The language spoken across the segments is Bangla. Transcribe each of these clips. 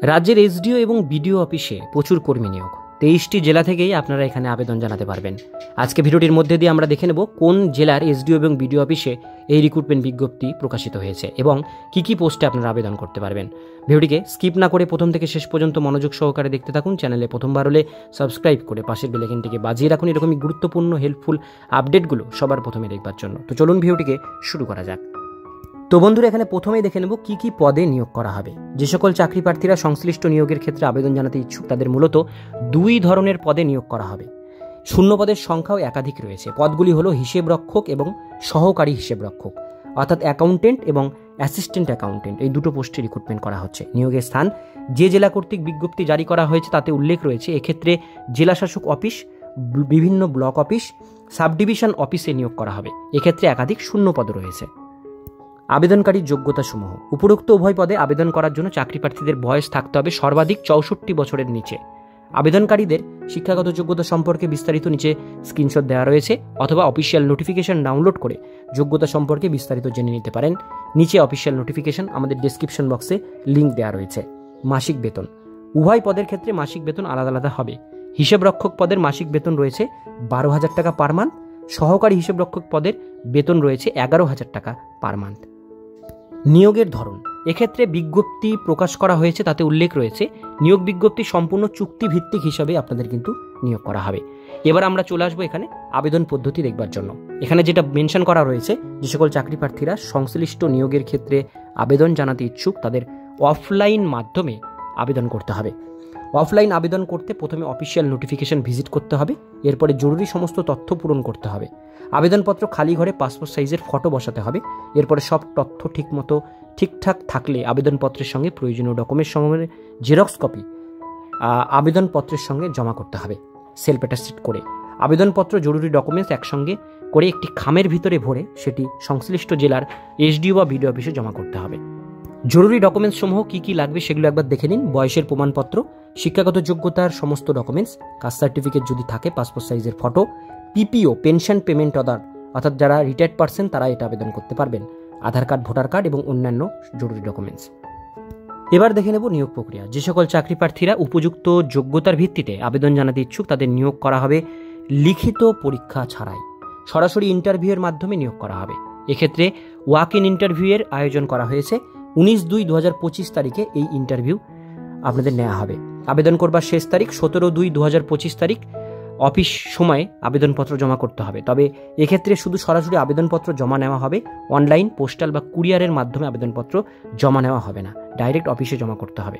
রাজ্যের এসডিও এবং বিডিও অফিসে প্রচুর কর্মী নিয়োগ। 23টি জেলা থেকেই আপনারা এখানে আবেদন জানাতে পারবেন। আজকে ভিডিওটির মধ্যে দিয়ে আমরা দেখে নেব কোন জেলার এসডিও এবং বিডিও অফিসে এই রিক্রুটমেন্ট বিজ্ঞপ্তি প্রকাশিত হয়েছে এবং কী পোস্টে আপনারা আবেদন করতে পারবেন। ভিডিওটিকে স্কিপ না করে প্রথম থেকে শেষ পর্যন্ত মনোযোগ সহকারে দেখতে থাকুন। চ্যানেলে প্রথমবার হলে সাবস্ক্রাইব করে পাশের বেল আইকনটিকে বাজিয়ে রাখুন এরকমই গুরুত্বপূর্ণ হেল্পফুল আপডেটগুলো সবার প্রথমে দেখবার জন্য। তো চলুন ভিডিওটিকে শুরু করা যাক। তো বন্ধুরা, এখানে প্রথমেই দেখে নেব কী পদে নিয়োগ করা হবে। যে সকল চাকরি প্রার্থীরা সংশ্লিষ্ট নিয়োগের ক্ষেত্রে আবেদন জানাতে ইচ্ছুক তাদের মূলত দুই ধরনের পদে নিয়োগ করা হবে। শূন্য পদের সংখ্যাও একাধিক রয়েছে। পদগুলি হলো হিসেব রক্ষক এবং সহকারী হিসেব রক্ষক, অর্থাৎ অ্যাকাউন্টেন্ট এবং অ্যাসিস্ট্যান্ট অ্যাকাউন্টেন্ট, এই দুটো পোস্টে রিক্রুটমেন্ট করা হচ্ছে। নিয়োগের স্থান যে জেলা কর্তৃক বিজ্ঞপ্তি জারি করা হয়েছে তাতে উল্লেখ রয়েছে। এক্ষেত্রে জেলাশাসক অফিস, বিভিন্ন ব্লক অফিস, সাব ডিভিশন অফিসে নিয়োগ করা হবে। এক্ষেত্রে একাধিক শূন্য পদ রয়েছে। আবেদনকারীর যোগ্যতাসমূহ। উপরোক্ত উভয় পদে আবেদন করার জন্য চাকরি প্রার্থীদের বয়স থাকতে হবে সর্বাধিক 64 বছরের নিচে। আবেদনকারীদের শিক্ষাগত যোগ্যতা সম্পর্কে বিস্তারিত নিচে স্ক্রিনশট দেওয়া রয়েছে, অথবা অফিসিয়াল নোটিফিকেশন ডাউনলোড করে যোগ্যতা সম্পর্কে বিস্তারিত জেনে নিতে পারেন। নিচে অফিসিয়াল নোটিফিকেশন আমাদের ডেসক্রিপশন বক্সে লিঙ্ক দেওয়া রয়েছে। মাসিক বেতন। উভয় পদের ক্ষেত্রে মাসিক বেতন আলাদা আলাদা হবে। হিসেব রক্ষক পদের মাসিক বেতন রয়েছে 12,000 টাকা পার মান্থ। সহকারী হিসেব রক্ষক পদের বেতন রয়েছে 11,000 টাকা পার মান্থ। নিয়োগের ধরন। এক্ষেত্রে বিজ্ঞপ্তি প্রকাশ করা হয়েছে, তাতে উল্লেখ রয়েছে নিয়োগ বিজ্ঞপ্তি সম্পূর্ণ চুক্তিভিত্তিক হিসাবে আপনাদের কিন্তু নিয়োগ করা হবে। এবার আমরা চলে আসবো এখানে আবেদন পদ্ধতি দেখবার জন্য। এখানে যেটা মেনশন করা রয়েছে, যে সকল চাকরি প্রার্থীরা সংশ্লিষ্ট নিয়োগের ক্ষেত্রে আবেদন জানাতে ইচ্ছুক তাদের অফলাইন মাধ্যমে আবেদন করতে হবে। অফলাইন আবেদন করতে প্রথমে অফিসিয়াল নোটিফিকেশন ভিজিট করতে হবে, এরপরে জরুরি সমস্ত তথ্য পূরণ করতে হবে। আবেদনপত্র খালি ঘরে পাসপোর্ট সাইজের ফটো বসাতে হবে। এরপরে সব তথ্য ঠিকঠাক থাকলে আবেদনপত্রের সঙ্গে প্রয়োজনীয় ডকুমেন্টের সঙ্গে জেরক্স কপি আবেদনপত্রের সঙ্গে জমা করতে হবে সেলফ অ্যাটাস্টেড করে। আবেদনপত্র জরুরি ডকুমেন্টস একসঙ্গে করে একটি খামের ভিতরে ভরে সেটি সংশ্লিষ্ট জেলার এসডিও বা বিডিও অফিসে জমা করতে হবে। জরুরি ডকুমেন্টস সমূহ কী লাগবে সেগুলো একবার দেখে নিন। বয়সের প্রমাণপত্র, শিক্ষাগত যোগ্যতার সমস্ত ডকুমেন্টস, কাস্ট সার্টিফিকেট যদি থাকে, পাসপোর্ট সাইজের ফটো, পিপিও পেনশন পেমেন্ট অর্ডার, অর্থাৎ যারা রিটায়ার্ড পার্সন তারা এটা আবেদন করতে পারবেন, আধার কার্ড, ভোটার কার্ড এবং অন্যান্য জরুরি ডকুমেন্টস। এবার দেখে নেব নিয়োগ প্রক্রিয়া। যে সকল চাকরি প্রার্থীরা উপযুক্ত যোগ্যতার ভিত্তিতে আবেদন জানাতে ইচ্ছুক তাদের নিয়োগ করা হবে লিখিত পরীক্ষা ছাড়াই। সরাসরি ইন্টারভিউয়ের মাধ্যমে নিয়োগ করা হবে। এক্ষেত্রে ওয়াক ইন ইন্টারভিউয়ের আয়োজন করা হয়েছে। 19/2/2025 তারিখে এই ইন্টারভিউ আপনাদের নেওয়া হবে। আবেদন করবার শেষ তারিখ 17/2/2025 তারিখ। অফিস সময়ে আবেদনপত্র জমা করতে হবে। তবে এক্ষেত্রে শুধু সরাসরি আবেদনপত্র জমা নেওয়া হবে, অনলাইন, পোস্টাল বা কুরিয়ারের মাধ্যমে আবেদনপত্র জমা নেওয়া হবে না, ডাইরেক্ট অফিসে জমা করতে হবে।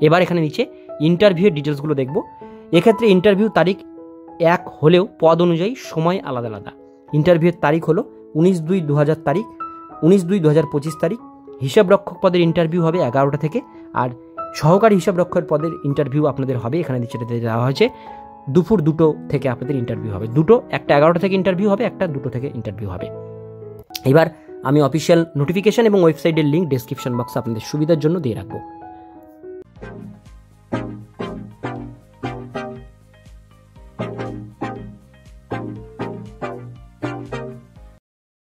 এবার এখানে নিচে ইন্টারভিউয়ের ডিটেলসগুলো দেখব। এক্ষেত্রে ইন্টারভিউ তারিখ এক হলেও পদ অনুযায়ী সময় আলাদা আলাদা। ইন্টারভিউয়ের তারিখ হলো 19/2/2000 তারিখ, 19/2/2025 তারিখ। হিসাব রক্ষক পদের ইন্টারভিউ হবে 11টা থেকে, আর সহকারী হিসাব রক্ষক পদের ইন্টারভিউ আপনাদের হবে, এখানে নিচে দেওয়া হয়েছে, দুপুর 2টো থেকে আপনাদের ইন্টারভিউ হবে। একটা 11টা থেকে ইন্টারভিউ হবে, একটা 2টো থেকে ইন্টারভিউ হবে। এবার আমি অফিসিয়াল নোটিফিকেশন এবং ওয়েবসাইটের লিঙ্ক ডেসক্রিপশন বক্সে আপনাদের সুবিধার জন্য দিয়ে রাখবো।